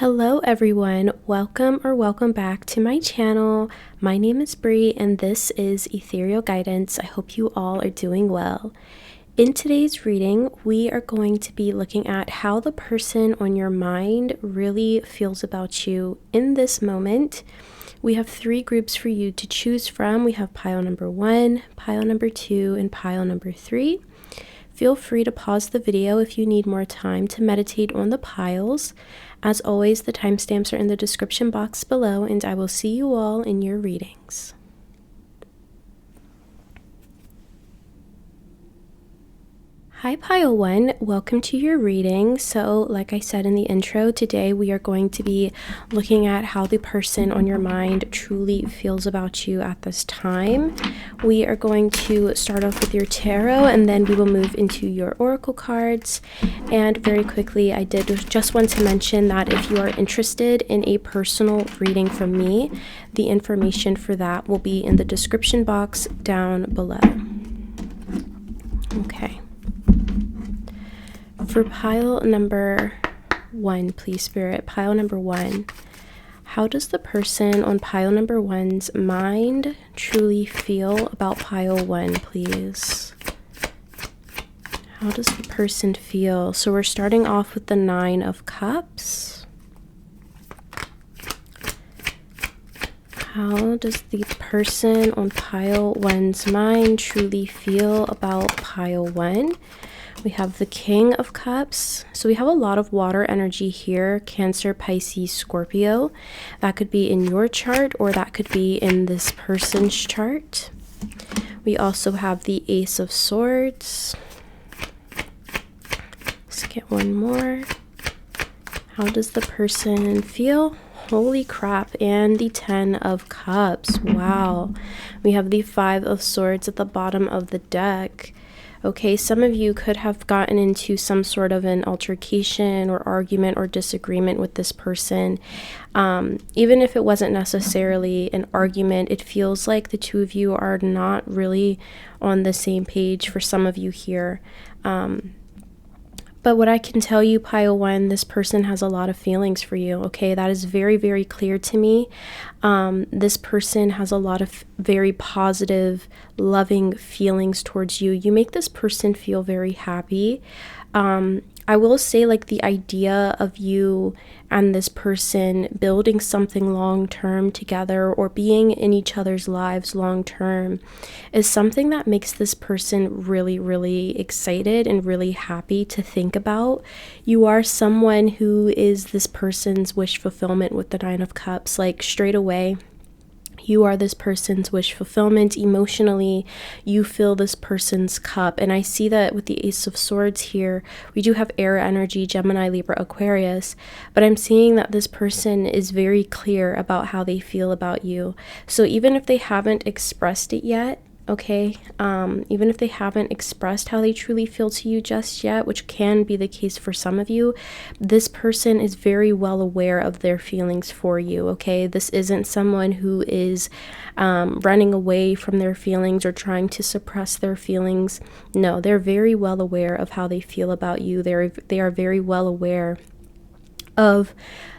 Hello everyone, welcome back to my channel. My name is Bree and this is Ethereal Guidance. I hope you all are doing well. In today's reading, we are going to be looking at how the person on your mind really feels about you in this moment. We have three groups for you to choose from. We have pile number 1, pile number 2, and pile number 3. Feel free to pause the video if you need more time to meditate on the piles. As always, the timestamps are in the description box below, and I will see you all in your readings. Hi Pile 1, welcome to your reading. So like I said in the intro, today we are going to be looking at how the person on your mind truly feels about you at this time. We are going to start off with your tarot and then we will move into your oracle cards. And very quickly, I did just want to mention that if you are interested in a personal reading from me, the information for that will be in the description box down below. Okay. For pile number 1, please, Spirit, pile number 1, how does the person on pile number 1's mind truly feel about pile 1, please? How does the person feel? So we're starting off with the 9 of Cups. How does the person on pile 1's mind truly feel about pile 1? We have the King of Cups. So we have a lot of water energy here. Cancer, Pisces, Scorpio. That could be in your chart or that could be in this person's chart. We also have the Ace of Swords. Let's get one more. How does the person feel? Holy crap. And the 10 of Cups. Wow. We have the 5 of Swords at the bottom of the deck. Okay, some of you could have gotten into some sort of an altercation or argument or disagreement with this person. Even if it wasn't necessarily an argument, it feels like the two of you are not really on the same page for some of you here. But what I can tell you, pile 1, this person has a lot of feelings for you, okay? That is very, very clear to me. This person has a lot of very positive, loving feelings towards you. You make this person feel very happy. I will say, like, the idea of you and this person building something long-term together or being in each other's lives long-term is something that makes this person really, really excited and really happy to think about. You are someone who is this person's wish fulfillment with the 9 of Cups, like straight away. You are this person's wish fulfillment. Emotionally, you fill this person's cup. And I see that with the Ace of Swords here, we do have air energy, Gemini, Libra, Aquarius. But I'm seeing that this person is very clear about how they feel about you. So even if they haven't expressed it yet, okay, even if they haven't expressed how they truly feel to you just yet, which can be the case for some of you, this person is very well aware of their feelings for you, okay? This isn't someone who is running away from their feelings or trying to suppress their feelings. No, they're very well aware of how they feel about you. They are very well aware of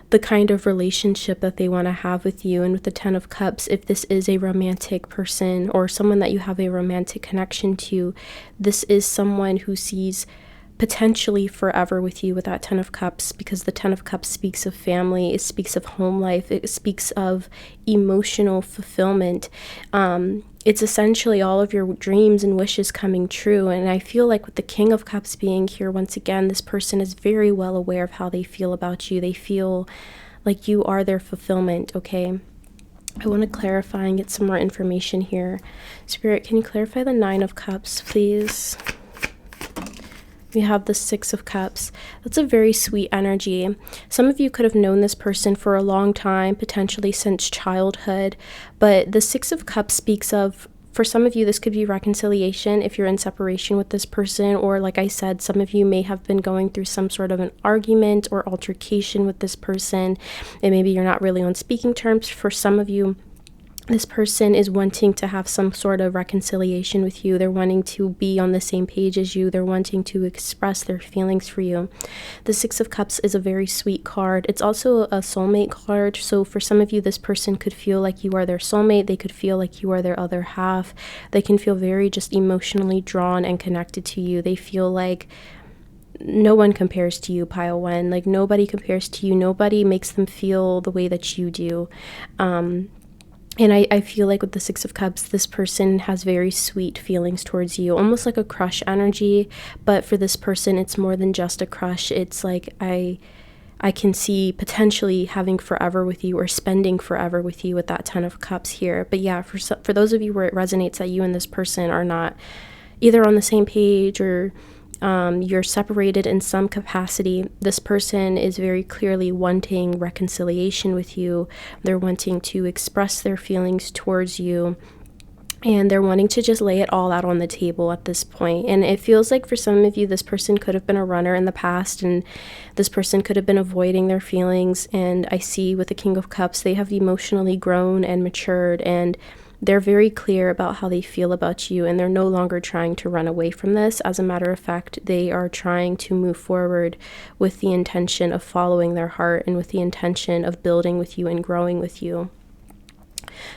the kind of relationship that they want to have with you. And with the 10 of Cups, if this is a romantic person or someone that you have a romantic connection to, this is someone who sees potentially forever with you with that 10 of Cups, because the 10 of Cups speaks of family, it speaks of home life, it speaks of emotional fulfillment. It's essentially all of your dreams and wishes coming true. And I feel like with the King of Cups being here, once again, this person is very well aware of how they feel about you. They feel like you are their fulfillment, okay? I want to clarify and get some more information here. Spirit, can you clarify the 9 of Cups, please? We have the 6 of Cups. That's a very sweet energy. Some of you could have known this person for a long time, potentially since childhood, but the 6 of Cups speaks of, for some of you, this could be reconciliation if you're in separation with this person, or like I said, some of you may have been going through some sort of an argument or altercation with this person, and maybe you're not really on speaking terms. For some of you, This person is wanting to have some sort of reconciliation with you. They're wanting to be on the same page as you. They're wanting to express their feelings for you. The Six of Cups is a very sweet card. It's also a soulmate card. So for some of you, this person could feel like you are their soulmate. They could feel like you are their other half. They can feel very just emotionally drawn and connected to you. They feel like no one compares to you, pile one. Like nobody compares to you. Nobody makes them feel the way that you do. And I feel like with the Six of Cups, this person has very sweet feelings towards you, almost like a crush energy. But for this person, it's more than just a crush. It's like I can see potentially having forever with you or spending forever with you with that Ten of Cups here. But yeah, for those of you where it resonates that you and this person are not either on the same page or you're separated in some capacity, this person is very clearly wanting reconciliation with you. They're wanting to express their feelings towards you, and they're wanting to just lay it all out on the table at this point. And it feels like for some of you, this person could have been a runner in the past, and this person could have been avoiding their feelings. And I see with the King of Cups, they have emotionally grown and matured, and they're very clear about how they feel about you, and they're no longer trying to run away from this. As a matter of fact, they are trying to move forward with the intention of following their heart and with the intention of building with you and growing with you.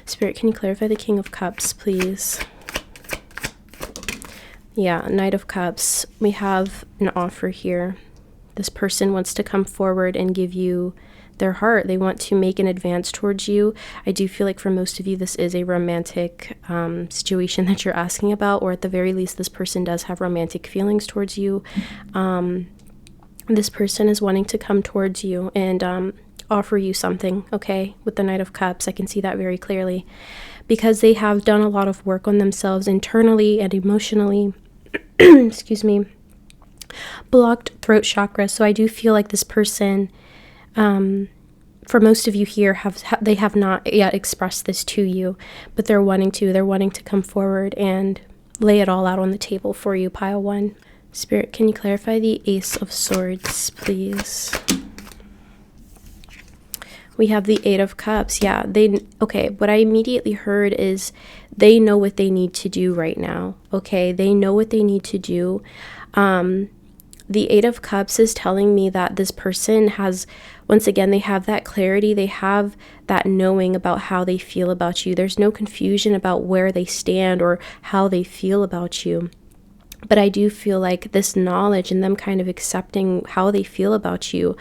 Spirit, can you clarify the King of Cups, please? Yeah, Knight of Cups. We have an offer here. This person wants to come forward and give you their heart. They want to make an advance towards you. I do feel like for most of you, this is a romantic situation that you're asking about, or at the very least, this person does have romantic feelings towards you. This person is wanting to come towards you and offer you something, okay? With the Knight of Cups, I can see that very clearly, because they have done a lot of work on themselves internally and emotionally. Excuse me. Blocked throat chakra. So I do feel like this person, for most of you here, they have not yet expressed this to you, but they're wanting to come forward and lay it all out on the table for you, pile one. Spirit, can you clarify the Ace of Swords, please? We have the Eight of Cups. Yeah, okay, what I immediately heard is they know what they need to do right now, okay? They know what they need to do. The Eight of Cups is telling me that this person has, once again, they have that clarity. They have that knowing about how they feel about you. There's no confusion about where they stand or how they feel about you. But I do feel like this knowledge and them kind of accepting how they feel about you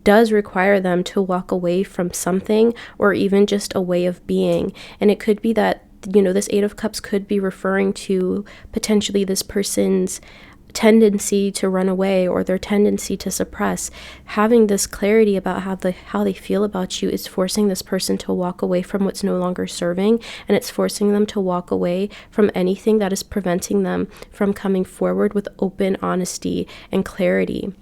does require them to walk away from something, or even just a way of being. And it could be that, you know, this Eight of Cups could be referring to potentially this person's tendency to run away or their tendency to suppress. Having this clarity about how they feel about you is forcing this person to walk away from what's no longer serving, and it's forcing them to walk away from anything that is preventing them from coming forward with open honesty and clarity.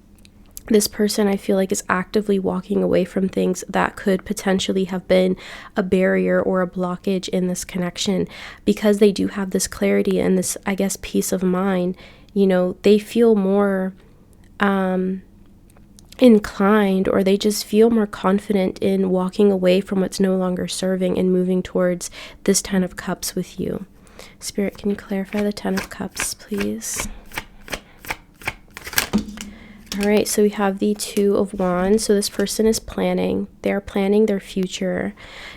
This person, I feel like, is actively walking away from things that could potentially have been a barrier or a blockage in this connection, because they do have this clarity and this, I guess, peace of mind. You know, they feel more inclined, or they just feel more confident in walking away from what's no longer serving and moving towards this Ten of Cups with you. Spirit, can you clarify the Ten of Cups, please? All right, so we have the Two of Wands. So this person is planning. They're planning their future.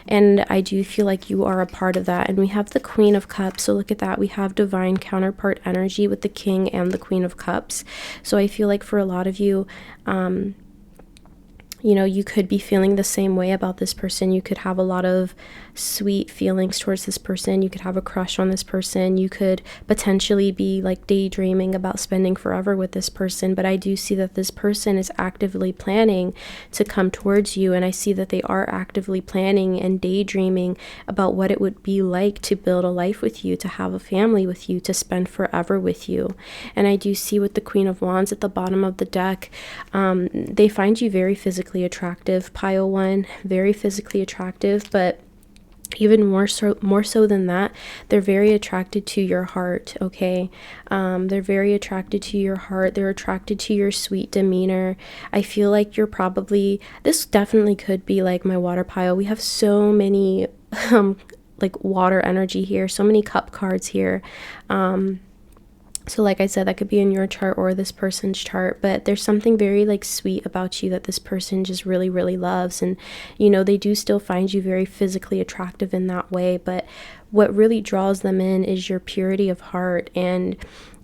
And I do feel like you are a part of that. And we have the Queen of Cups. So look at that. We have divine counterpart energy with the King and the Queen of Cups. So I feel like for a lot of you, you know, you could be feeling the same way about this person. You could have a lot of sweet feelings towards this person. You could have a crush on this person. You could potentially be like daydreaming about spending forever with this person. But I do see that this person is actively planning to come towards you. And I see that they are actively planning and daydreaming about what it would be like to build a life with you, to have a family with you, to spend forever with you. And I do see with the Queen of Wands at the bottom of the deck, they find you very physically attractive, pile one, very physically attractive, but even more so than that, they're very attracted to your heart, okay? They're very attracted to your heart. They're attracted to your sweet demeanor. I feel like you're probably, this definitely could be like my water pile. We have so many like water energy here, so many cup cards here. So like I said, that could be in your chart or this person's chart, but there's something very like sweet about you that this person just really, really loves. And, you know, they do still find you very physically attractive in that way, but what really draws them in is your purity of heart, and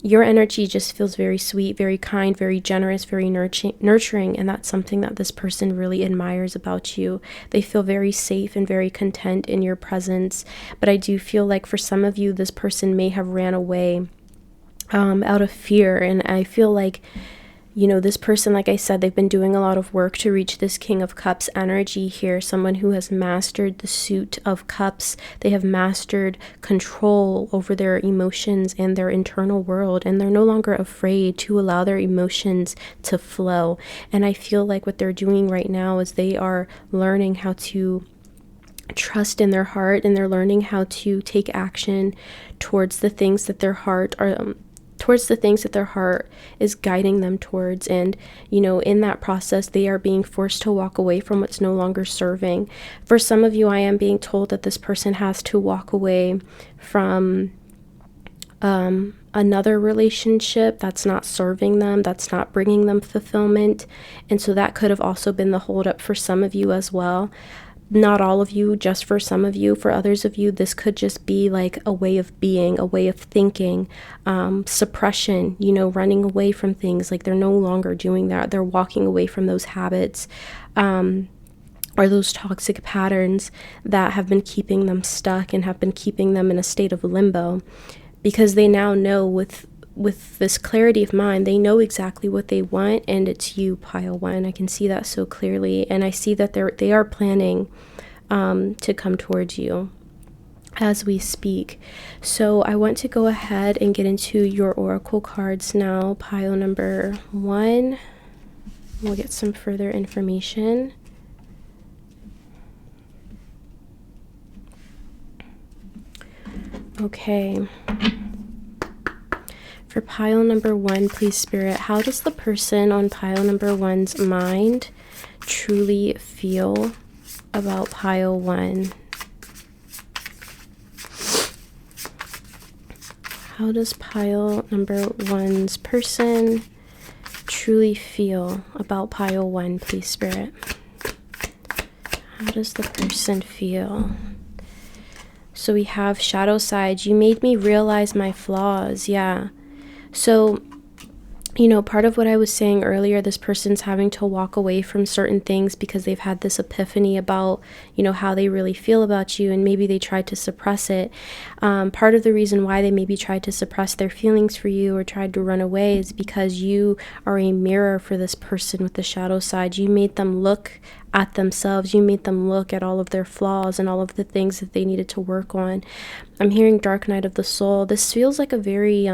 your energy just feels very sweet, very kind, very generous, very nurturing. And that's something that this person really admires about you. They feel very safe and very content in your presence. But I do feel like for some of you, this person may have ran away out of fear. And I feel like, you know, this person, like I said, they've been doing a lot of work to reach this King of Cups energy here. Someone who has mastered the suit of cups. They have mastered control over their emotions and their internal world. And they're no longer afraid to allow their emotions to flow. And I feel like what they're doing right now is they are learning how to trust in their heart, and they're learning how to take action towards the things that their heart are towards the things that their heart is guiding them towards. And, you know, in that process, they are being forced to walk away from what's no longer serving. For some of you, I am being told that this person has to walk away from another relationship that's not serving them, that's not bringing them fulfillment. And so that could have also been the holdup for some of you as well. Not all of you, just for some of you. For others of you, this could just be like a way of being, a way of thinking, suppression, you know, running away from things. Like they're no longer doing that. They're walking away from those habits or those toxic patterns that have been keeping them stuck and have been keeping them in a state of limbo, because they now know with this clarity of mind, they know exactly what they want, and it's you, pile one. I can see that so clearly, and I see that they are planning to come towards you as we speak. So I want to go ahead and get into your oracle cards now, pile number one. We'll get some further information. Okay. For pile number one, please, Spirit, how does the person on pile number one's mind truly feel about pile one? How does pile number one's person truly feel about pile one, please, Spirit? How does the person feel? So we have shadow side. You made me realize my flaws. Yeah. So, you know, part of what I was saying earlier, this person's having to walk away from certain things because they've had this epiphany about, you know, how they really feel about you, and maybe they tried to suppress it. Part of the reason why they maybe tried to suppress their feelings for you or tried to run away is because you are a mirror for this person with the shadow side. You made them look at themselves. You made them look at all of their flaws and all of the things that they needed to work on. I'm hearing Dark Night of the Soul. This feels like a very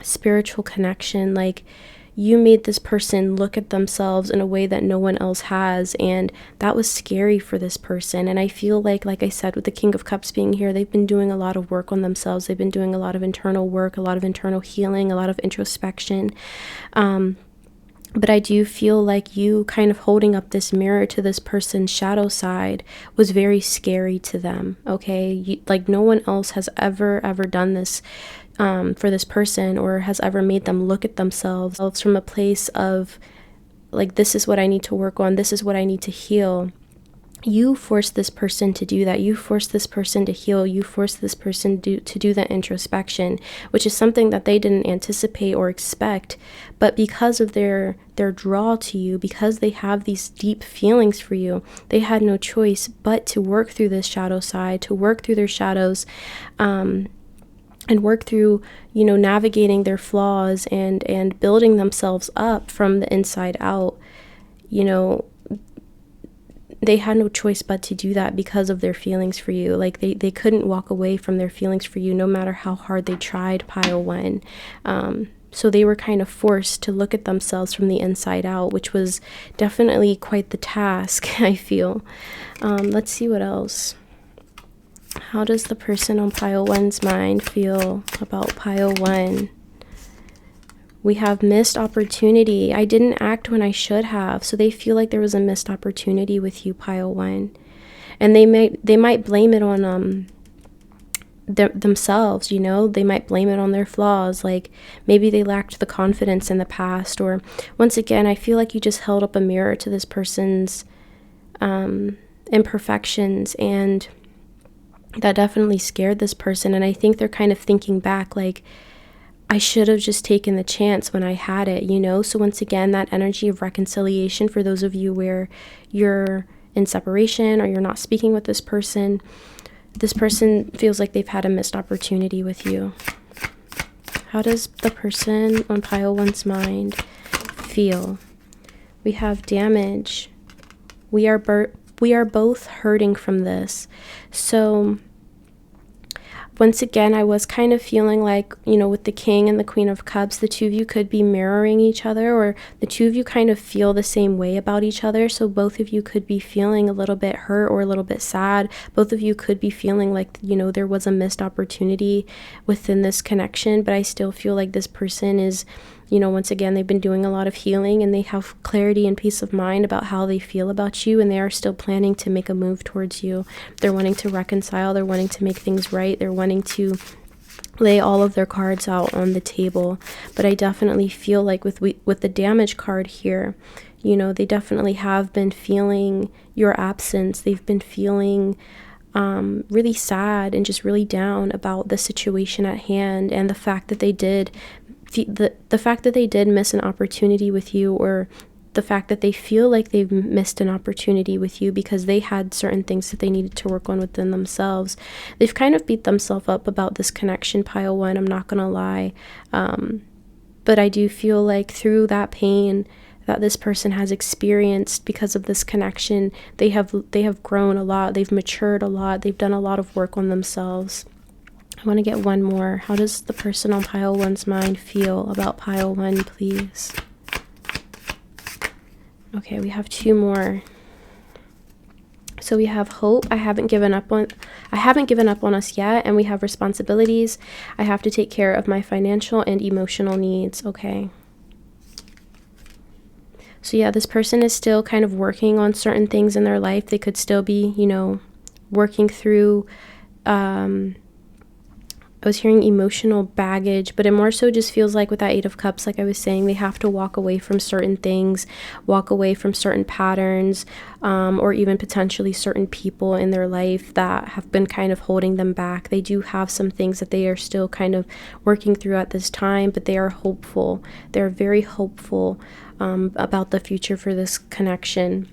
spiritual connection. Like you made this person look at themselves in a way that no one else has, and that was scary for this person. And I feel like I said, with the King of Cups being here, they've been doing a lot of work on themselves. They've been doing a lot of internal work, a lot of internal healing, a lot of introspection. But I do feel like you kind of holding up this mirror to this person's shadow side was very scary to them, okay? Like no one else has ever done this for this person, or has ever made them look at themselves from a place of like, this is what I need to work on, this is what I need to heal. You forced this person to do that. You forced this person to heal. You forced this person to do that introspection, which is something that they didn't anticipate or expect. But because of their draw to you, because they have these deep feelings for you, they had no choice but to work through this shadow side, to work through their shadows, and work through, you know, navigating their flaws and building themselves up from the inside out. You know, they had no choice but to do that because of their feelings for you. Like they couldn't walk away from their feelings for you no matter how hard they tried, pile one. So they were kind of forced to look at themselves from the inside out, which was definitely quite the task, I feel. Let's see what else. How does the person on pile one's mind feel about pile one? We have missed opportunity. I didn't act when I should have. So they feel like there was a missed opportunity with you, pile one. And they might blame it on themselves, you know. They might blame it on their flaws, like maybe they lacked the confidence in the past. Or once again, I feel like you just held up a mirror to this person's imperfections, and that definitely scared this person. And I think they're kind of thinking back, like, I should have just taken the chance when I had it, you know. So once again, that energy of reconciliation, for those of you where you're in separation or you're not speaking with this person feels like they've had a missed opportunity with you. How does the person on pile 1's mind feel? We have damage. We are both hurting from this. So once again, I was kind of feeling like, you know, with the King and the Queen of Cups, the two of you could be mirroring each other, or the two of you kind of feel the same way about each other. So both of you could be feeling a little bit hurt or a little bit sad. Both of you could be feeling like, you know, there was a missed opportunity within this connection. But I still feel like this person is, you know, once again, they've been doing a lot of healing, and they have clarity and peace of mind about how they feel about you, and they are still planning to make a move towards you. They're wanting to reconcile. They're wanting to make things right. They're wanting to lay all of their cards out on the table. But I definitely feel like with the damage card here, you know, they definitely have been feeling your absence. They've been feeling really sad and just really down about the situation at hand, and the fact that they did miss an opportunity with you, or the fact that they feel like they've missed an opportunity with you because they had certain things that they needed to work on within themselves. They've kind of beat themselves up about this connection, pile 1, I'm not gonna lie. But I do feel like through that pain that this person has experienced because of this connection, they have grown a lot, they've matured a lot, they've done a lot of work on themselves. I want to get one more. How does the person on pile 1's mind feel about pile 1, please? Okay, we have 2 more. So we have hope. I haven't given up on us yet. And we have responsibilities. I have to take care of my financial and emotional needs. Okay. So yeah, this person is still kind of working on certain things in their life. They could still be, you know, working through I was hearing emotional baggage, but it more so just feels like with that 8 of Cups, like I was saying, they have to walk away from certain things, walk away from certain patterns, or even potentially certain people in their life that have been kind of holding them back. They do have some things that they are still kind of working through at this time, but they are hopeful. They're very hopeful about the future for this connection.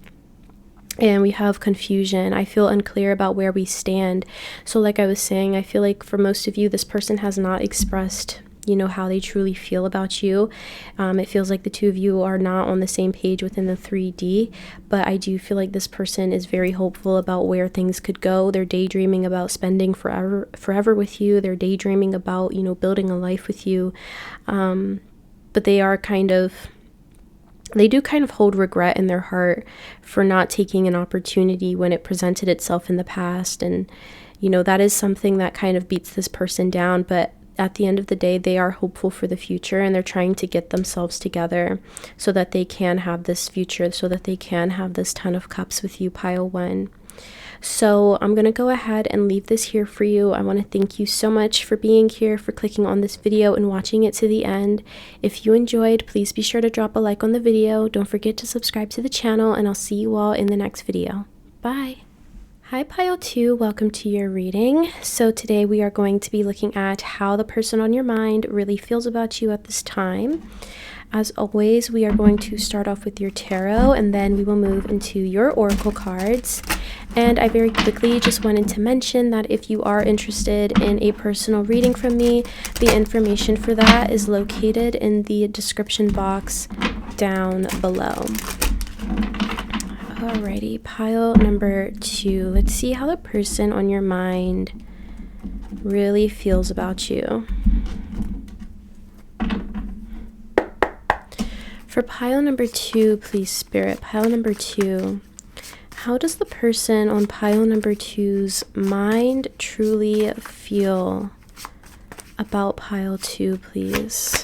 And we have confusion. I feel unclear about where we stand. So like I was saying, I feel like for most of you, this person has not expressed, you know, how they truly feel about you. It feels like the two of you are not on the same page within the 3D, but I do feel like this person is very hopeful about where things could go. They're daydreaming about spending forever with you. They're daydreaming about, you know, building a life with you. But they do kind of hold regret in their heart for not taking an opportunity when it presented itself in the past. And, you know, that is something that kind of beats this person down. But at the end of the day, they are hopeful for the future, and they're trying to get themselves together so that they can have this future, so that they can have this 10 of Cups with you, pile 1. So I'm going to go ahead and leave this here for you. I want to thank you so much for being here, for clicking on this video and watching it to the end. If you enjoyed, please be sure to drop a like on the video. Don't forget to subscribe to the channel, and I'll see you all in the next video. Bye. Hi pile 2, welcome to your reading. So today we are going to be looking at how the person on your mind really feels about you at this time. As always, we are going to start off with your tarot, and then we will move into your oracle cards. And I very quickly just wanted to mention that if you are interested in a personal reading from me, the information for that is located in the description box down below. Alrighty, pile number 2. Let's see how the person on your mind really feels about you. For pile number 2, please, Spirit, pile number 2, how does the person on pile number 2's mind truly feel about pile 2, please?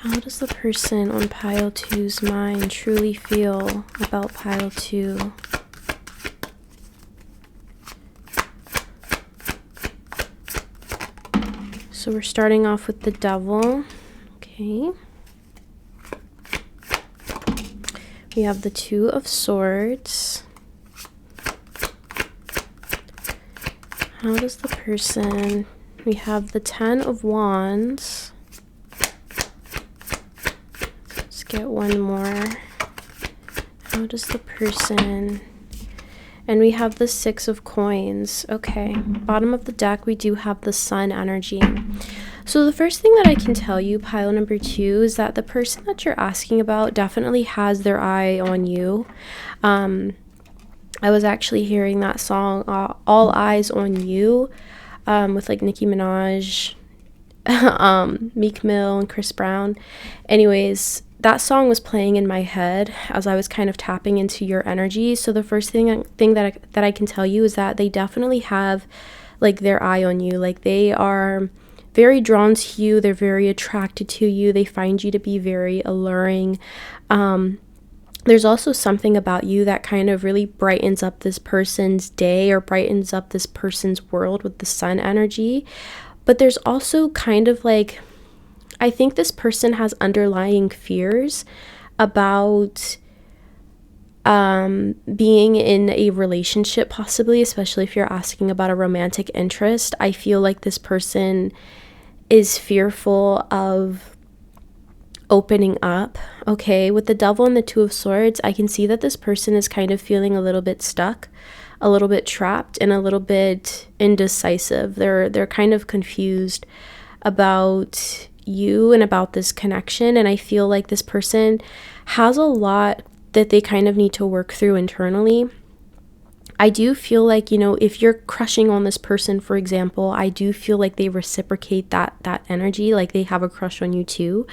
How does the person on pile 2's mind truly feel about pile 2? So we're starting off with the Devil. Okay. We have the 2 of Swords. How does the person... We have the 10 of Wands. Let's get one more. How does the person... And we have the 6 of Coins. Okay. Bottom of the deck, we do have the Sun energy. So the first thing that I can tell you, pile number 2, is that the person that you're asking about definitely has their eye on you. I was actually hearing that song, All Eyes on You, with like Nicki Minaj, Meek Mill, and Chris Brown. Anyways, that song was playing in my head as I was kind of tapping into your energy. So the first thing that I can tell you is that they definitely have like their eye on you. Like they are very drawn to you. They're very attracted to you. They find you to be very alluring. There's also something about you that kind of really brightens up this person's day or brightens up this person's world with the Sun energy. But there's also kind of like, I think this person has underlying fears about being in a relationship, possibly, especially if you're asking about a romantic interest. I feel like this person is fearful of opening up. Okay, with the Devil and the 2 of Swords, I can see that this person is kind of feeling a little bit stuck, a little bit trapped, and a little bit indecisive. They're kind of confused about you and about this connection, and I feel like this person has a lot that they kind of need to work through internally. I do feel like, you know, if you're crushing on this person, for example, I do feel like they reciprocate that energy, like they have a crush on you too.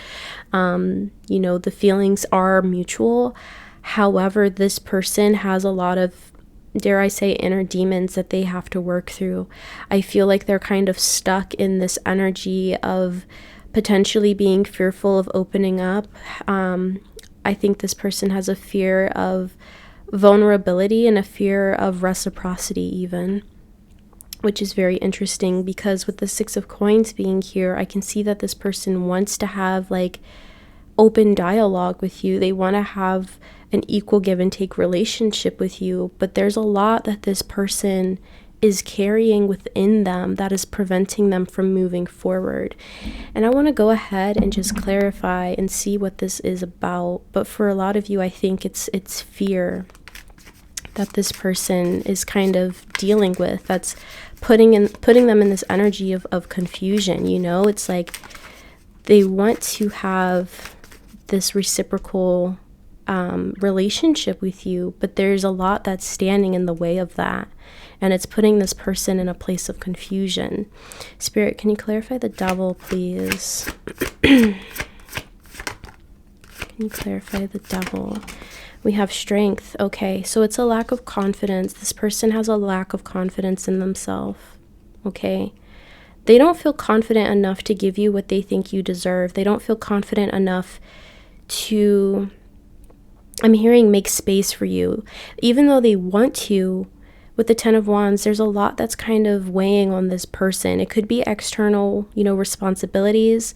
You know, the feelings are mutual. However, this person has a lot of, dare I say, inner demons that they have to work through. I feel like they're kind of stuck in this energy of potentially being fearful of opening up. I think this person has a fear of vulnerability and a fear of reciprocity even, which is very interesting because with the 6 of Coins being here, I can see that this person wants to have like open dialogue with you. They want to have an equal give and take relationship with you, but there's a lot that this person is carrying within them that is preventing them from moving forward. And I want to go ahead and just clarify and see what this is about. But for a lot of you, I think it's fear that this person is kind of dealing with, that's putting them in this energy of confusion. You know, it's like they want to have this reciprocal relationship with you, but there's a lot that's standing in the way of that, and it's putting this person in a place of confusion. Spirit, can you clarify the Devil, please? Can you clarify the Devil? We have Strength. Okay, so it's a lack of confidence. This person has a lack of confidence in themselves. Okay, they don't feel confident enough to give you what they think you deserve. They don't feel confident enough to, I'm hearing, make space for you. Even though they want to, with the 10 of Wands, there's a lot that's kind of weighing on this person. It could be external, you know, responsibilities,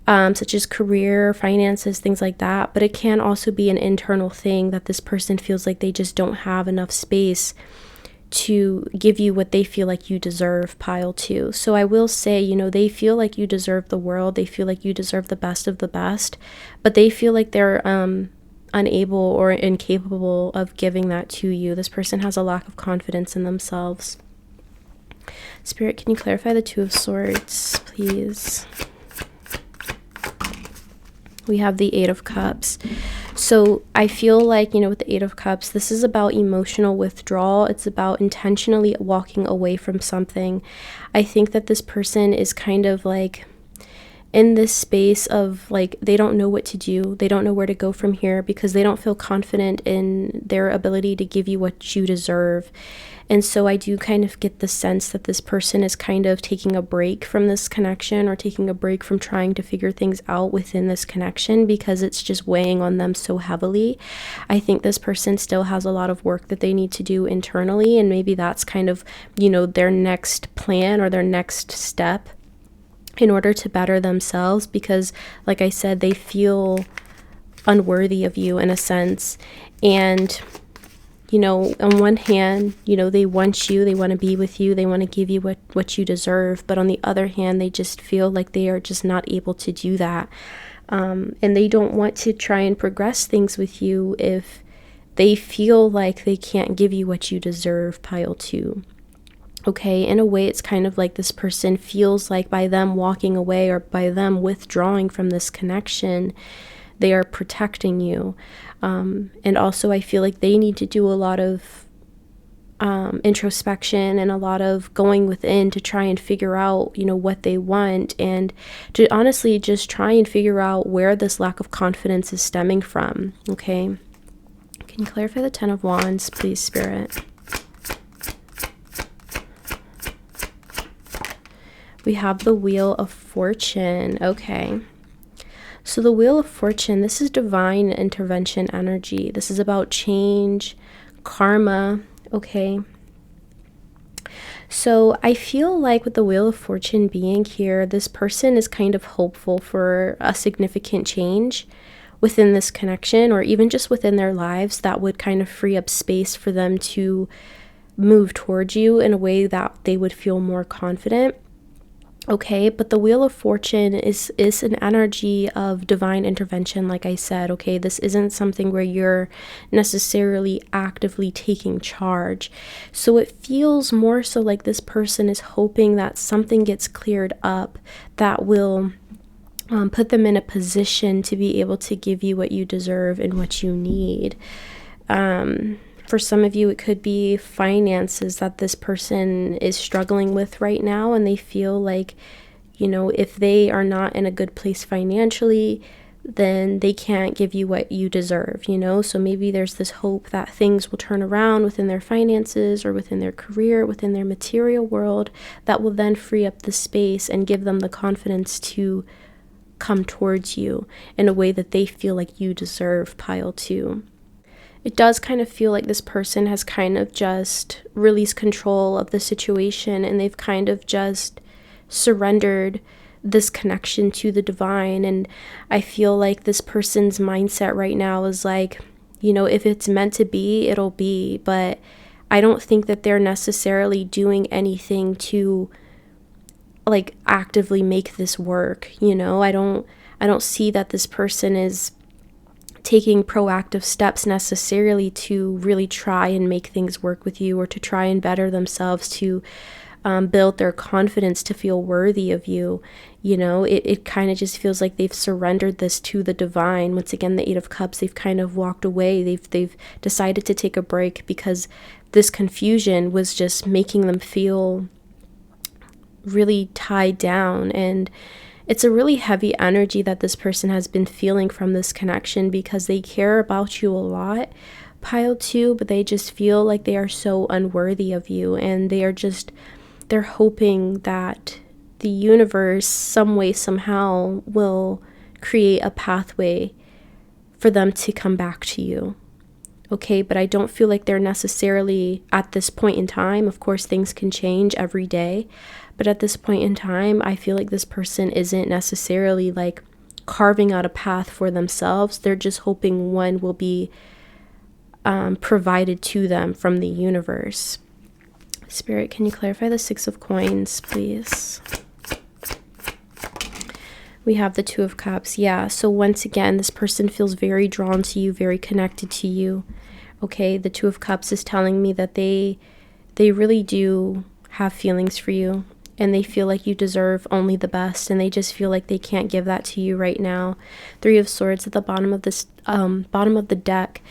such as career, finances, things like that. But it can also be an internal thing that this person feels like they just don't have enough space to give you what they feel like you deserve, pile 2. So I will say, you know, they feel like you deserve the world. They feel like you deserve the best of the best, but they feel like they're unable or incapable of giving that to you. This person has a lack of confidence in themselves. Spirit, can you clarify the 2 of Swords, please? We have the 8 of Cups. So I feel like, you know, with the 8 of Cups, this is about emotional withdrawal. It's about intentionally walking away from something. I think that this person is kind of like in this space of like, they don't know what to do. They don't know where to go from here because they don't feel confident in their ability to give you what you deserve. And so I do kind of get the sense that this person is kind of taking a break from this connection, or taking a break from trying to figure things out within this connection, because it's just weighing on them so heavily. I think this person still has a lot of work that they need to do internally, and maybe that's kind of, you know, their next plan or their next step in order to better themselves, because like I said, they feel unworthy of you in a sense. And you know, on one hand, you know, they want you, they want to be with you, they want to give you what you deserve. But on the other hand, they just feel like they are just not able to do that. And they don't want to try and progress things with you if they feel like they can't give you what you deserve, pile 2. Okay, in a way, it's kind of like this person feels like by them walking away or by them withdrawing from this connection, they are protecting you. And also I feel like they need to do a lot of introspection and a lot of going within to try and figure out, you know, what they want, and to honestly just try and figure out where this lack of confidence is stemming from. Okay, can you clarify the 10 of Wands, please, Spirit? We have the Wheel of Fortune. Okay. So the Wheel of Fortune, this is divine intervention energy. This is about change, karma, okay? So I feel like with the Wheel of Fortune being here, this person is kind of hopeful for a significant change within this connection, or even just within their lives, that would kind of free up space for them to move towards you in a way that they would feel more confident. Okay, but the Wheel of Fortune is an energy of divine intervention, like I said. Okay, this isn't something where you're necessarily actively taking charge. So it feels more so like this person is hoping that something gets cleared up that will put them in a position to be able to give you what you deserve and what you need. For some of you, it could be finances that this person is struggling with right now, and they feel like, you know, if they are not in a good place financially, then they can't give you what you deserve, you know? So maybe there's this hope that things will turn around within their finances or within their career, within their material world, that will then free up the space and give them the confidence to come towards you in a way that they feel like you deserve, pile 2. It does kind of feel like this person has kind of just released control of the situation, and they've kind of just surrendered this connection to the divine. And I feel like this person's mindset right now is like, you know, if it's meant to be, it'll be. But I don't think that they're necessarily doing anything to like actively make this work. You know, I don't see that this person is taking proactive steps necessarily to really try and make things work with you, or to try and better themselves, to build their confidence, to feel worthy of you. You know, it kind of just feels like they've surrendered this to the divine. Once again, the 8 of Cups, they've kind of walked away. They've decided to take a break because this confusion was just making them feel really tied down. And it's a really heavy energy that this person has been feeling from this connection, because they care about you a lot, pile 2, but they just feel like they are so unworthy of you, and they're hoping that the universe some way, somehow will create a pathway for them to come back to you. Okay, but I don't feel like they're necessarily at this point in time. Of course, things can change every day, but at this point in time, I feel like this person isn't necessarily like carving out a path for themselves. They're just hoping one will be provided to them from the universe. Spirit, can you clarify the 6 of Coins, please? We have the 2 of Cups. Yeah, so once again, this person feels very drawn to you, very connected to you. Okay, the 2 of Cups is telling me that they really do have feelings for you, and they feel like you deserve only the best, and they just feel like they can't give that to you right now. 3 of Swords at the bottom of this bottom of the deck.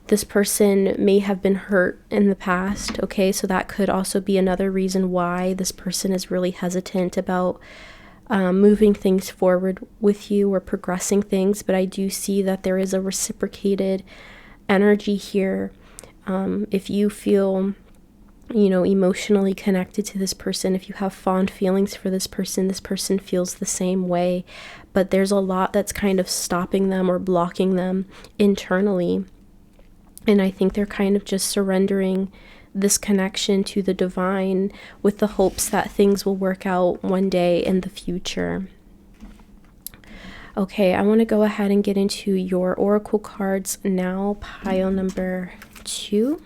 This person may have been hurt in the past. Okay, so that could also be another reason why this person is really hesitant about moving things forward with you or progressing things, but I do see that there is a reciprocated energy here. If you feel, emotionally connected to this person, if you have fond feelings for this person feels the same way, but there's a lot that's kind of stopping them or blocking them internally. And I think they're kind of just surrendering this connection to the divine with the hopes that things will work out one day in the future. Okay, I want to go ahead and get into your oracle cards now, pile number 2.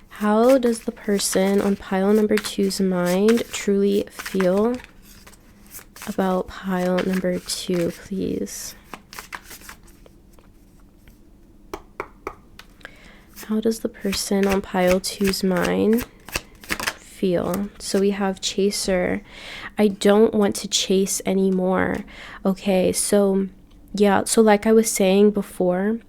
How does the person on pile number 2's mind truly feel about pile number 2, please? How does the person on pile 2's mind feel? So we have chaser. I don't want to chase anymore. Okay, so yeah, so like I was saying before,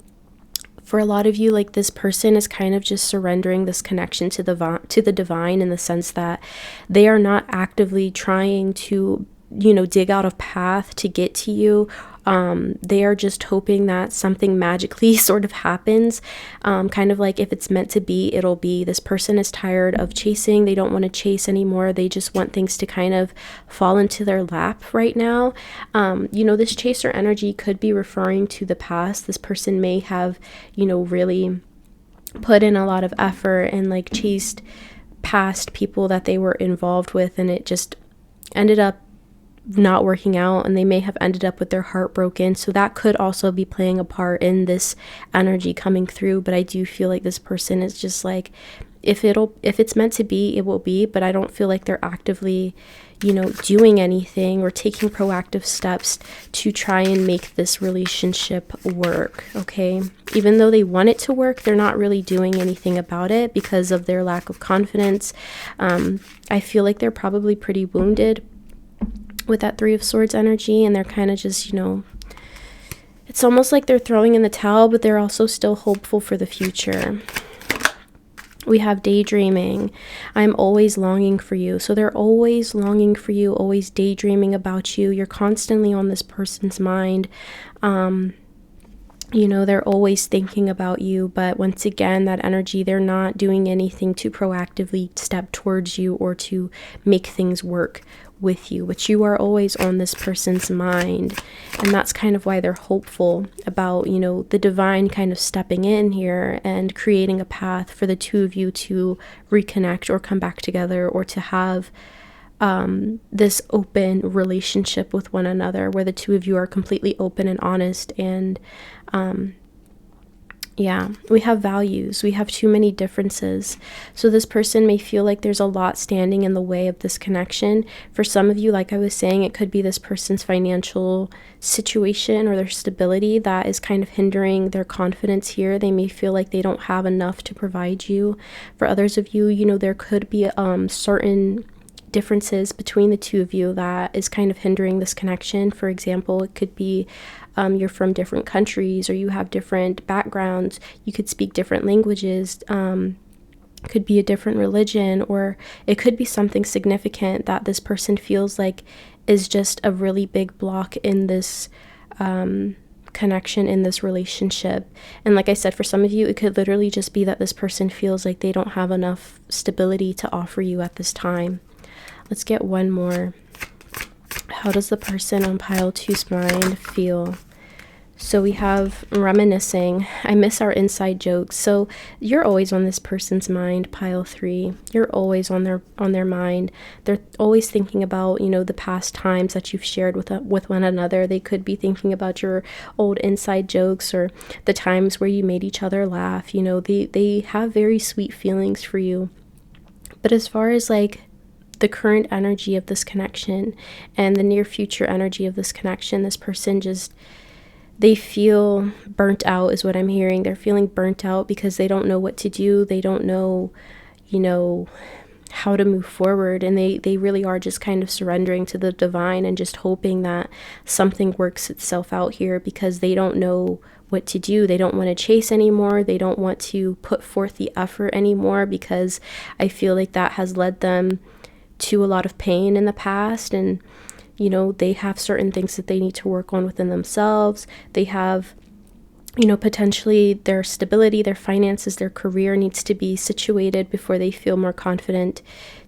for a lot of you, like, this person is kind of just surrendering this connection to the divine, in the sense that they are not actively trying to, dig out a path to get to you. They are just hoping that something magically sort of happens. Kind of like, if it's meant to be, it'll be. This person is tired of chasing. They don't want to chase anymore. They just want things to kind of fall into their lap right now. This chaser energy could be referring to the past. This person may have, really put in a lot of effort and like chased past people that they were involved with, and it just ended up not working out, and they may have ended up with their heart broken. So that could also be playing a part in this energy coming through. But I do feel like this person is just like, if it's meant to be, it will be. But I don't feel like they're actively, doing anything or taking proactive steps to try and make this relationship work. Okay, even though they want it to work, they're not really doing anything about it because of their lack of confidence. I feel like they're probably pretty wounded with that 3 of Swords energy, and they're kind of just, it's almost like they're throwing in the towel, but they're also still hopeful for the future. We have daydreaming. I'm always longing for you. So they're always longing for you, always daydreaming about you. You're constantly on this person's mind. They're always thinking about you, but once again, that energy, they're not doing anything to proactively step towards you or to make things work with you, but you are always on this person's mind. And that's kind of why they're hopeful about, the divine kind of stepping in here and creating a path for the two of you to reconnect or come back together, or to have this open relationship with one another where the two of you are completely open and honest. And we have values. We have too many differences. So this person may feel like there's a lot standing in the way of this connection. For some of you, like I was saying, it could be this person's financial situation or their stability that is kind of hindering their confidence here. They may feel like they don't have enough to provide you. For others of you, there could be certain differences between the two of you that is kind of hindering this connection. For example, it could be you're from different countries, or you have different backgrounds. You could speak different languages. Could be a different religion, or it could be something significant that this person feels like is just a really big block in this connection, in this relationship. And like I said, for some of you, it could literally just be that this person feels like they don't have enough stability to offer you at this time. Let's get one more. How does the person on pile 2's mind feel? So we have reminiscing. I miss our inside jokes. So you're always on this person's mind, pile 3. You're always on their mind. They're always thinking about, the past times that you've shared with one another. They could be thinking about your old inside jokes, or the times where you made each other laugh. They have very sweet feelings for you. But as far as like the current energy of this connection and the near future energy of this connection, this person they feel burnt out is what I'm hearing. They're feeling burnt out because they don't know what to do. They don't know, how to move forward, and they really are just kind of surrendering to the divine and just hoping that something works itself out here, because they don't know what to do. They don't want to chase anymore. They don't want to put forth the effort anymore, because I feel like that has led them to a lot of pain in the past. And you know, they have certain things that they need to work on within themselves. They have, you know, potentially their stability, their finances, their career needs to be situated before they feel more confident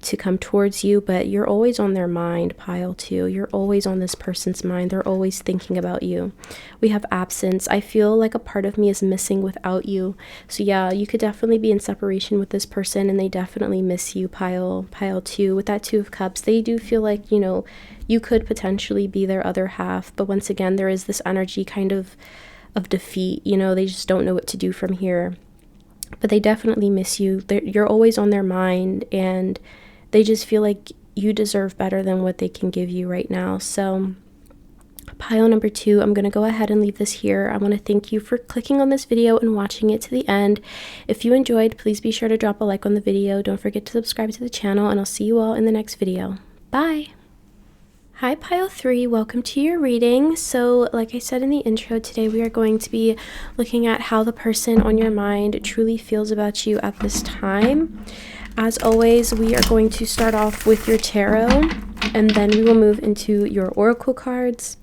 to come towards you. But you're always on their mind, pile 2. You're always on this person's mind. They're always thinking about you. We have absence. I feel like a part of me is missing without you. So yeah, you could definitely be in separation with this person, and they definitely miss you, pile 2. With that 2 of Cups, they do feel like, you know, you could potentially be their other half. But once again, there is this energy kind of defeat. You know, they just don't know what to do from here. But they definitely miss you. You're always on their mind, and they just feel like you deserve better than what they can give you right now. So pile number 2, I'm going to go ahead and leave this here. I want to thank you for clicking on this video and watching it to the end. If you enjoyed, please be sure to drop a like on the video. Don't forget to subscribe to the channel, and I'll see you all in the next video. Bye! Hi pile 3, welcome to your reading. So like I said in the intro, today we are going to be looking at how the person on your mind truly feels about you at this time. As always, we are going to start off with your tarot, and then we will move into your oracle cards.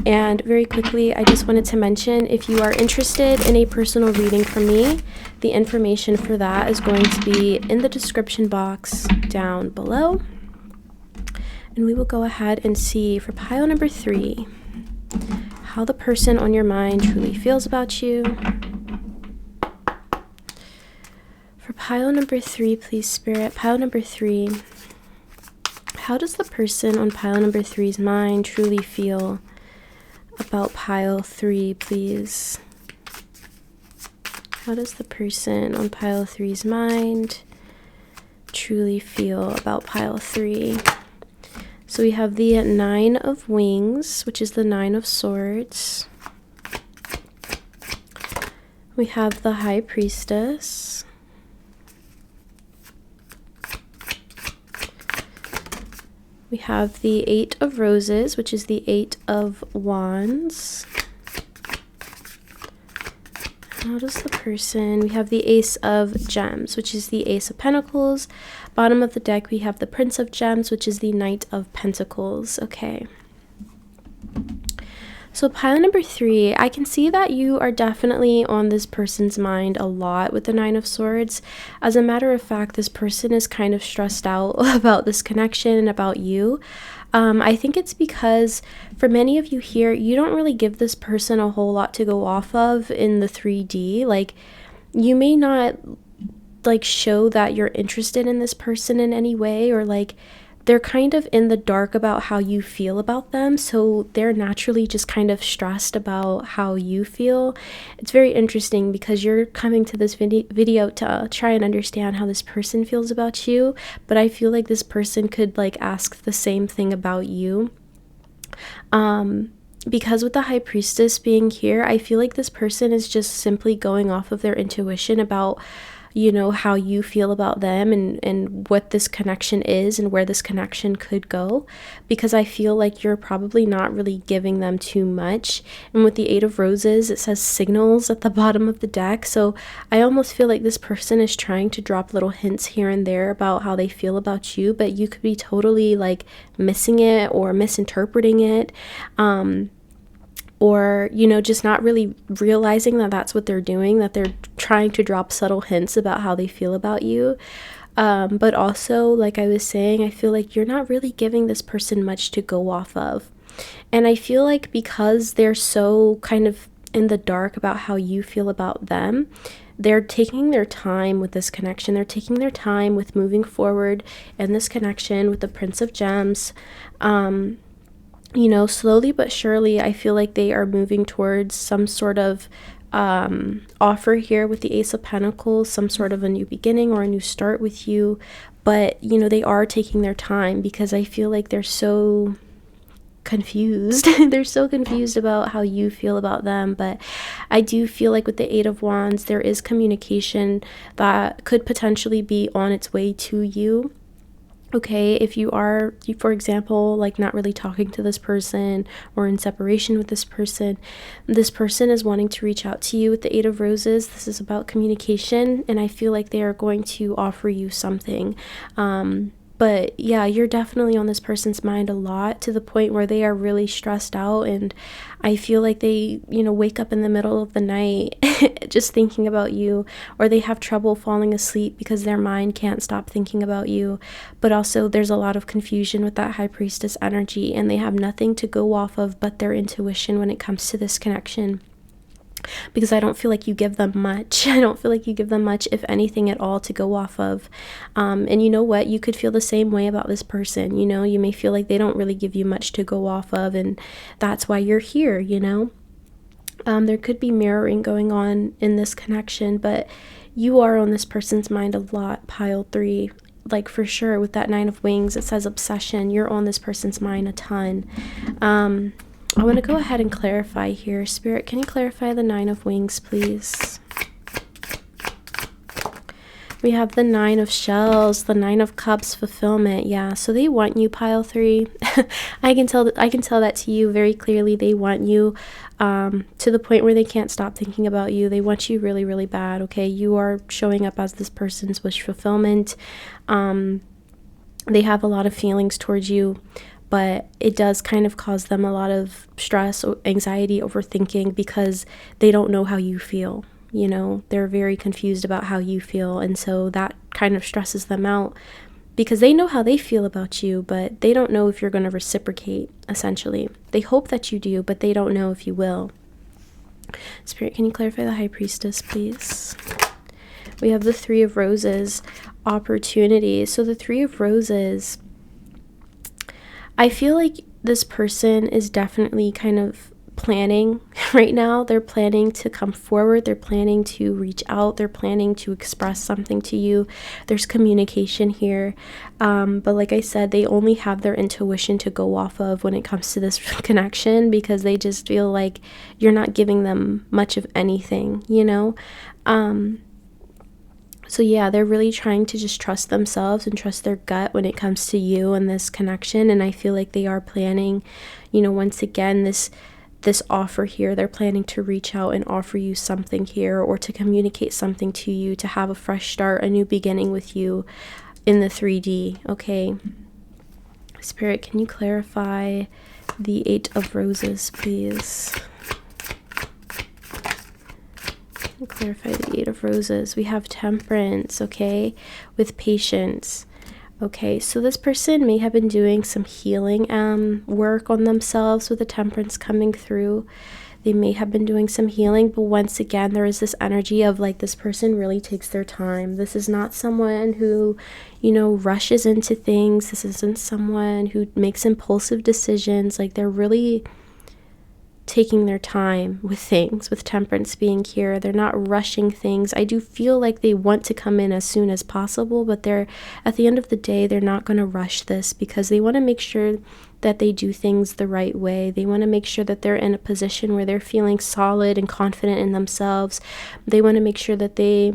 And very quickly, I just wanted to mention, if you are interested in a personal reading from me, the information for that is going to be in the description box down below. And we will go ahead and see for pile number 3 how the person on your mind truly feels about you. For pile number 3, please, Spirit, pile number 3, how does the person on pile number 3's mind truly feel about pile 3, please? How does the person on pile 3's mind truly feel about pile 3? So we have the 9 of Wings, which is the 9 of Swords. We have the High Priestess. We have the 8 of Roses, which is the 8 of Wands. How does the person... We have the Ace of Gems, which is the Ace of Pentacles. Bottom of the deck, we have the Prince of Gems, which is the Knight of Pentacles. Okay. So pile number 3, I can see that you are definitely on this person's mind a lot with the 9 of Swords. As a matter of fact, this person is kind of stressed out about this connection and about you. I think it's because for many of you here, you don't really give this person a whole lot to go off of in the 3D. Like, you may not like show that you're interested in this person in any way, or like they're kind of in the dark about how you feel about them, so they're naturally just kind of stressed about how you feel. It's very interesting because you're coming to this video to try and understand how this person feels about you, but I feel like this person could like ask the same thing about you. Because with the High Priestess being here, I feel like this person is just simply going off of their intuition about, you know, how you feel about them and what this connection is and where this connection could go, because I feel like you're probably not really giving them too much. And with the 8 of Roses, it says signals at the bottom of the deck, so I almost feel like this person is trying to drop little hints here and there about how they feel about you, but you could be totally like missing it or misinterpreting it, or, you know, just not really realizing that that's what they're doing, that they're trying to drop subtle hints about how they feel about you. But also, like I was saying, I feel like you're not really giving this person much to go off of. And I feel like because they're so kind of in the dark about how you feel about them, they're taking their time with this connection. They're taking their time with moving forward in this connection with the Prince of Gems. You know, slowly but surely, I feel like they are moving towards some sort of offer here with the Ace of Pentacles, some sort of a new beginning or a new start with you. But, you know, they are taking their time because I feel like they're so confused. They're so confused about how you feel about them. But I do feel like with the 8 of Wands, there is communication that could potentially be on its way to you. Okay, if you are, for example, like not really talking to this person or in separation with this person is wanting to reach out to you with the Eight of Roses. This is about communication, and I feel like they are going to offer you something. But yeah, you're definitely on this person's mind a lot, to the point where they are really stressed out, and I feel like they, wake up in the middle of the night just thinking about you, or they have trouble falling asleep because their mind can't stop thinking about you. But also there's a lot of confusion with that High Priestess energy, and they have nothing to go off of but their intuition when it comes to this connection. Because I don't feel like you give them much. I don't feel like you give them much, if anything at all, to go off of. And you know what? You could feel the same way about this person. You may feel like they don't really give you much to go off of, and that's why you're here, There could be mirroring going on in this connection, but you are on this person's mind a lot, pile 3. Like, for sure, with that 9 of Wings, it says obsession. You're on this person's mind a ton. I want to go ahead and clarify here. Spirit, can you clarify the 9 of Wings, please? We have the 9 of Shells, the 9 of Cups, fulfillment. Yeah, so they want you, pile 3. I can tell that to you very clearly. They want you to the point where they can't stop thinking about you. They want you really, really bad. Okay, you are showing up as this person's wish fulfillment. They have a lot of feelings towards you, but it does kind of cause them a lot of stress, anxiety, overthinking, because they don't know how you feel. They're very confused about how you feel, and so that kind of stresses them out, because they know how they feel about you, but they don't know if you're going to reciprocate, essentially. They hope that you do, but they don't know if you will. Spirit, can you clarify the High Priestess, please? We have the 3 of Roses, opportunity. So the 3 of Roses, I feel like this person is definitely kind of planning right now. They're planning to come forward. They're planning to reach out. They're planning to express something to you. There's communication here. But like I said, they only have their intuition to go off of when it comes to this connection, because they just feel like you're not giving them much of anything, So yeah, they're really trying to just trust themselves and trust their gut when it comes to you and this connection. And I feel like they are planning, once again, this offer here. They're planning to reach out and offer you something here, or to communicate something to you, to have a fresh start, a new beginning with you in the 3D. Okay. Spirit, can you clarify the 8 of Roses, please? Clarify the 8 of Roses. We have temperance, okay, with patience. Okay, so this person may have been doing some healing work on themselves with the temperance coming through. They may have been doing some healing, but once again, there is this energy of like, this person really takes their time. This is not someone who, rushes into things. This isn't someone who makes impulsive decisions. Like, they're really taking their time with things, with temperance being here. They're not rushing things. I do feel like they want to come in as soon as possible, but at the end of the day, they're not going to rush this, because they want to make sure that they do things the right way. They want to make sure that they're in a position where they're feeling solid and confident in themselves. They want to make sure that they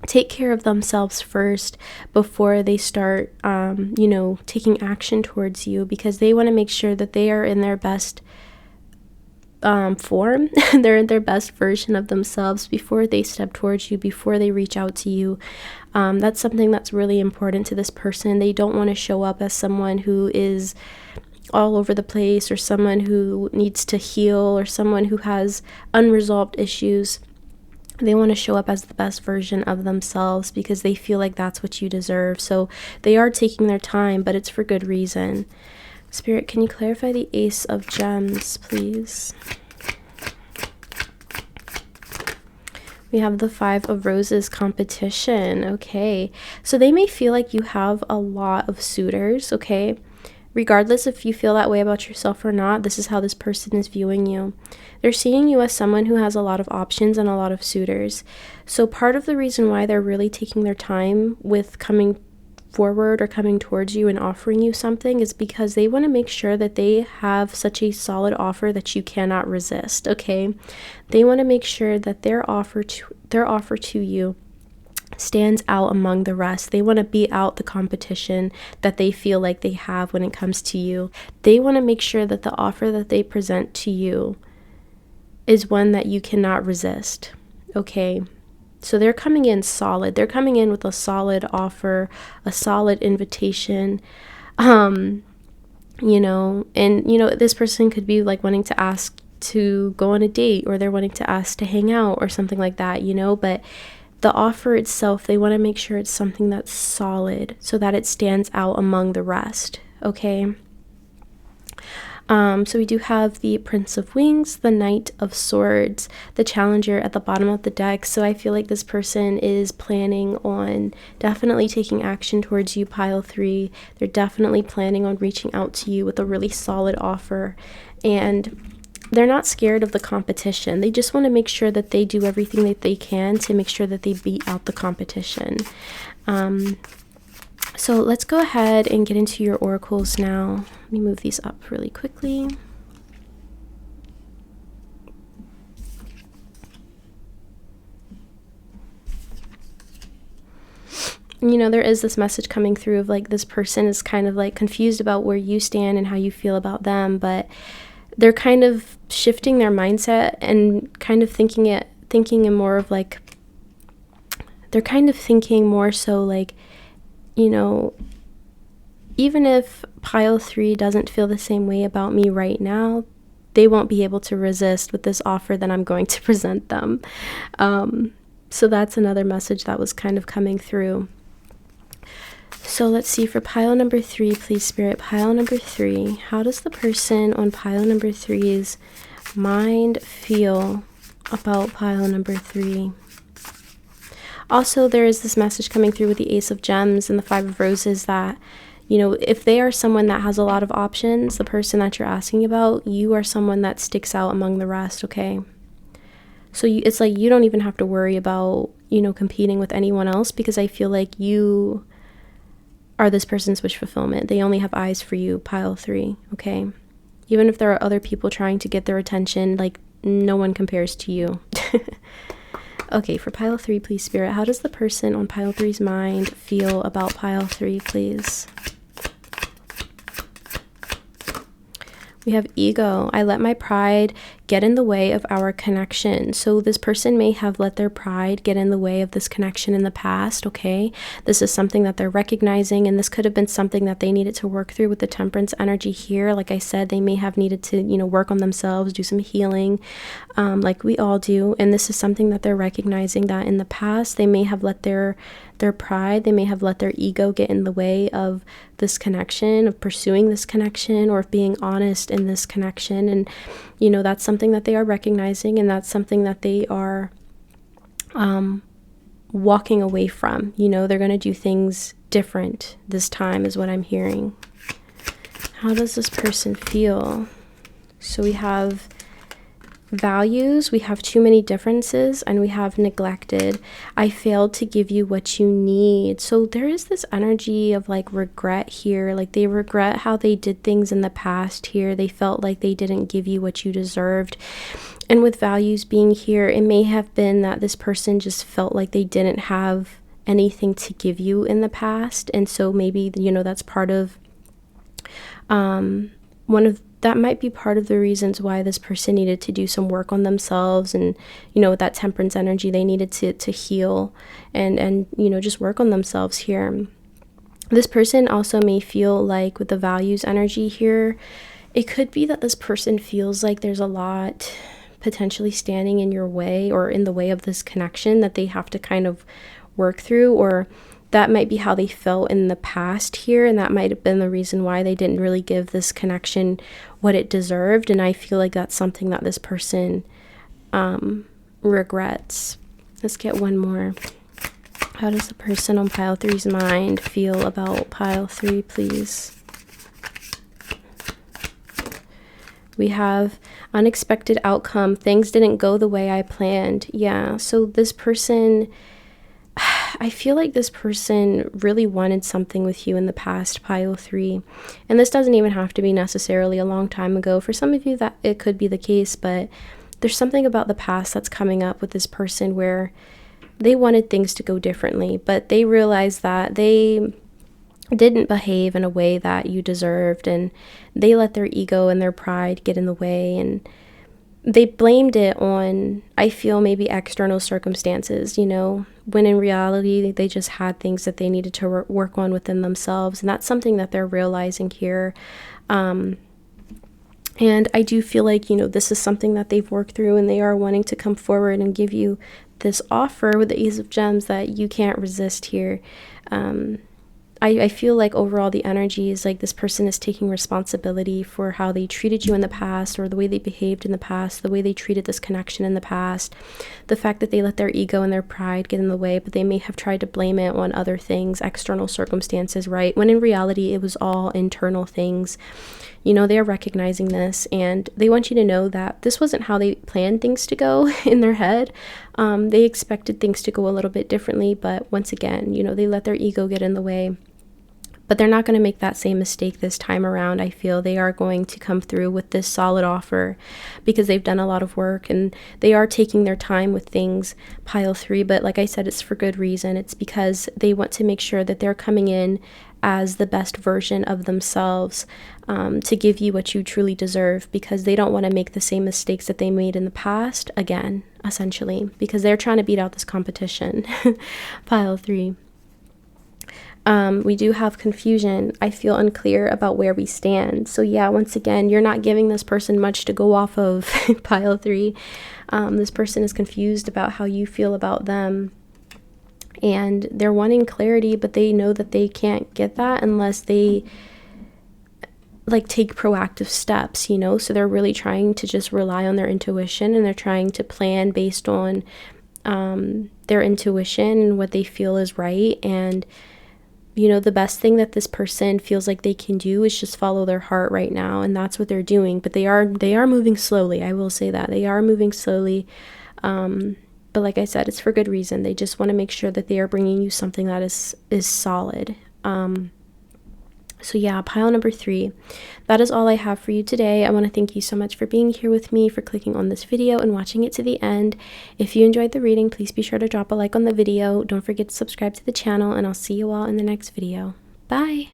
take care of themselves first before they start, taking action towards you, because they want to make sure that they are in their best form. They're in their best version of themselves before they step towards you, before they reach out to you. That's something that's really important to this person. They don't want to show up as someone who is all over the place, or someone who needs to heal, or someone who has unresolved issues. They want to show up as the best version of themselves, because they feel like that's what you deserve. So they are taking their time, but it's for good reason. Spirit, can you clarify the Ace of Gems, please? We have the 5 of Roses, competition. Okay, so they may feel like you have a lot of suitors, okay? Regardless if you feel that way about yourself or not, this is how this person is viewing you. They're seeing you as someone who has a lot of options and a lot of suitors. So part of the reason why they're really taking their time with coming forward or coming towards you and offering you something is because they want to make sure that they have such a solid offer that you cannot resist, okay? They want to make sure that their offer to you stands out among the rest. They want to beat out the competition that they feel like they have when it comes to you. They want to make sure that the offer that they present to you is one that you cannot resist. Okay, so they're coming in solid. They're coming in with a solid offer, a solid invitation. This person could be like wanting to ask to go on a date, or they're wanting to ask to hang out or something like that, but the offer itself, they want to make sure it's something that's solid so that it stands out among the rest. Okay. So we do have the Prince of Wings, the Knight of Swords, the Challenger at the bottom of the deck. So I feel like this person is planning on definitely taking action towards you, pile 3. They're definitely planning on reaching out to you with a really solid offer. And they're not scared of the competition. They just want to make sure that they do everything that they can to make sure that they beat out the competition. So let's go ahead and get into your oracles now. Let me move these up really quickly. There is this message coming through of like this person is kind of like confused about where you stand and how you feel about them, but they're kind of shifting their mindset and kind of thinking in more of like, they're kind of thinking more so like, even if pile 3 doesn't feel the same way about me right now, they won't be able to resist with this offer that I'm going to present them. So that's another message that was kind of coming through. So let's see, for pile number 3, please, Spirit, pile number 3, how does the person on pile number 3's mind feel about pile number 3? Also, there is this message coming through with the Ace of Gems and the 5 of Roses that, if they are someone that has a lot of options, the person that you're asking about, you are someone that sticks out among the rest, okay? So it's like you don't even have to worry about, competing with anyone else, because I feel like you are this person's wish fulfillment. They only have eyes for you, pile 3, okay? Even if there are other people trying to get their attention, like no one compares to you. Okay, for pile 3, please, Spirit, how does the person on pile 3's mind feel about pile 3, please? We have ego. I let my pride get in the way of our connection. So this person may have let their pride get in the way of this connection in the past, okay? This is something that they're recognizing, and this could have been something that they needed to work through with the Temperance energy here. Like I said, they may have needed to, work on themselves, do some healing, like we all do. And this is something that they're recognizing, that in the past, they may have let their pride, they may have let their ego get in the way of this connection, of pursuing this connection, or of being honest in this connection. And that's something that they are recognizing, and that's something that they are walking away from. They're going to do things different this time, is what I'm hearing. How does this person feel? So we have values, we have too many differences, and we have neglected. I failed to give you what you need. So there is this energy of like regret here. Like they regret how they did things in the past here. They felt like they didn't give you what you deserved. And with values being here, it may have been that this person just felt like they didn't have anything to give you in the past. And so maybe, that's part of that might be part of the reasons why this person needed to do some work on themselves. And, with that Temperance energy, they needed to heal and just work on themselves here. This person also may feel like with the values energy here, it could be that this person feels like there's a lot potentially standing in your way or in the way of this connection that they have to kind of work through, or that might be how they felt in the past here, and that might have been the reason why they didn't really give this connection what it deserved. And I feel like that's something that this person regrets. Let's get one more. How does the person on pile 3's mind feel about pile 3, please? We have unexpected outcome. Things didn't go the way I planned. Yeah, so this person, I feel like this person really wanted something with you in the past, pile 3. And this doesn't even have to be necessarily a long time ago. For some of you, that it could be the case, but there's something about the past that's coming up with this person where they wanted things to go differently, but they realized that they didn't behave in a way that you deserved, and they let their ego and their pride get in the way, and they blamed it on, I feel, maybe external circumstances, when in reality they just had things that they needed to work on within themselves, and that's something that they're realizing here. And I do feel like, this is something that they've worked through, and they are wanting to come forward and give you this offer with the Ace of Gems that you can't resist here. I feel like overall the energy is like this person is taking responsibility for how they treated you in the past, or the way they behaved in the past, the way they treated this connection in the past, the fact that they let their ego and their pride get in the way, but they may have tried to blame it on other things, external circumstances, right? When in reality, it was all internal things. They're recognizing this, and they want you to know that this wasn't how they planned things to go in their head. They expected things to go a little bit differently, but once again, they let their ego get in the way. But they're not going to make that same mistake this time around. I feel they are going to come through with this solid offer because they've done a lot of work, and they are taking their time with things, pile 3. But like I said, it's for good reason. It's because they want to make sure that they're coming in as the best version of themselves, to give you what you truly deserve, because they don't want to make the same mistakes that they made in the past again, essentially, because they're trying to beat out this competition. Pile 3. We do have confusion. I feel unclear about where we stand. So yeah, once again, you're not giving this person much to go off of. Pile 3. This person is confused about how you feel about them, and they're wanting clarity, but they know that they can't get that unless they take proactive steps, so they're really trying to just rely on their intuition, and they're trying to plan based on their intuition and what they feel is right. And the best thing that this person feels like they can do is just follow their heart right now, and that's what they're doing. But they are moving slowly. I will say that they are moving slowly. But like I said, it's for good reason. They just want to make sure that they are bringing you something that is solid. So yeah, pile number 3. That is all I have for you today. I want to thank you so much for being here with me, for clicking on this video and watching it to the end. If you enjoyed the reading, please be sure to drop a like on the video. Don't forget to subscribe to the channel, and I'll see you all in the next video. Bye!